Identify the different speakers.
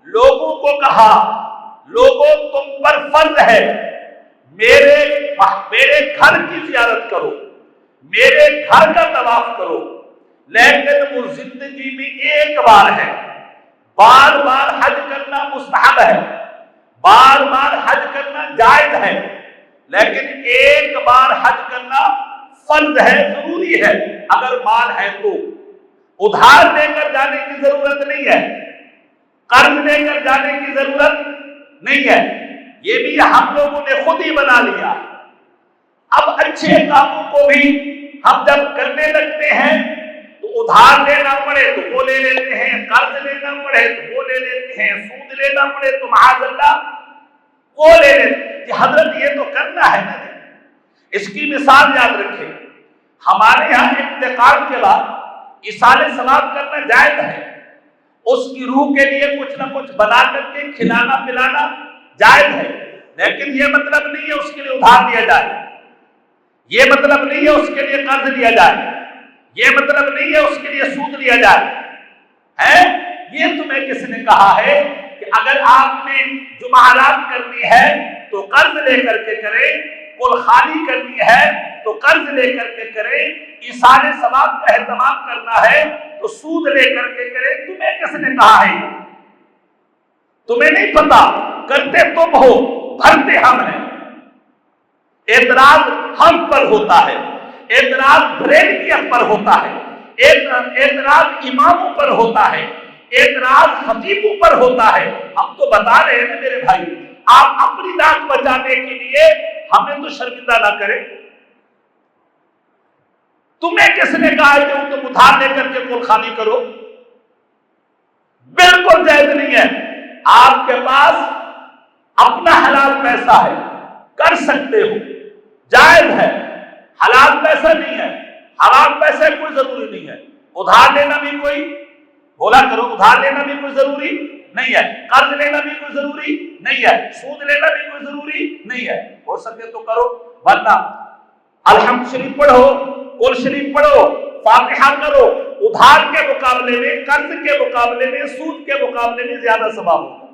Speaker 1: لوگوں کو کہا لوگوں تم پر فرض ہے میرے گھر کی زیارت کرو، میرے گھر کا طواف کرو، لیکن وہ زندگی میں ایک بار ہے، بار بار حج کرنا مستحب ہے، بار بار حج کرنا جائز ہے، لیکن ایک بار حج کرنا فرض ہے، ضروری ہے۔ اگر مال ہے تو ادھار لے کر جانے کی ضرورت نہیں ہے، قرض لے کر جانے کی ضرورت نہیں ہے، یہ بھی ہم لوگوں نے خود ہی بنا لیا۔ اب اچھے کاموں کو بھی ہم جب کرنے لگتے ہیں تو ادھار لینا پڑے تو وہ لے لیتے ہیں، قرض لینا پڑے تو وہ لے لیتے ہیں، سود لینا پڑے تو معاذ اللہ وہ لے لیتے ہیں کہ حضرت یہ تو کرنا ہے نا۔ اس کی مثال یاد رکھیں، ہمارے یہاں انتقال کے بعد ایصال ثواب کرنا جائز ہے، اس کی روح کے لیے کچھ نہ کچھ بنا کر کے کھلانا پلانا جائز ہے، لیکن یہ مطلب نہیں ہے اس کے لیے ادھار دیا جائے، یہ مطلب نہیں ہے اس کے لیے قرض لیا جائے، یہ مطلب نہیں ہے اس کے لیے سود لیا جائے۔ یہ تمہیں کس نے کہا ہے کہ اگر آپ نے جمعرات کرنی ہے تو قرض لے کر کے کریں، کل خالی کرنی ہے تو قرض لے کر کے کریں، ایصال ثواب کا اہتمام کرنا ہے تو سود لے کر کے کریں؟ تمہیں کس نے کہا ہے؟ تمہیں نہیں پتا، کرتے تم ہو، بھرتے ہم ہیں۔ اعتراض ہم پر ہوتا ہے، اعتراض بریلویوں پر ہوتا ہے، اعتراض اماموں پر ہوتا ہے، اعتراض خطیبوں پر ہوتا ہے۔ ہم تو بتا رہے ہیں میرے بھائی، آپ اپنی ناک بچانے کے لیے ہمیں تو شرمندہ نہ کریں۔ تمہیں کس نے کہا ہے کہ تم ادھار لے کر کے کل خالی کرو؟ بالکل جائز نہیں ہے۔ آپ کے پاس اپنا حلال پیسہ ہے، کر سکتے ہو، جائز ہے، حلال پیسہ نہیں ہے، حرام پیسے کوئی ضروری نہیں ہے، ادھار لینا بھی کوئی، بولا کرو، ادھار لینا بھی کوئی ضروری نہیں ہے، قرض لینا بھی کوئی ضروری نہیں ہے، سود لینا بھی کوئی ضروری نہیں ہے۔ ہو سکے تو کرو، ورنہ الحمد شریف پڑھو، قل شریف پڑھو، فاتحہ کرو، ادھار کے مقابلے میں، قرض کے مقابلے میں، سود کے مقابلے میں زیادہ ثواب ہوگا۔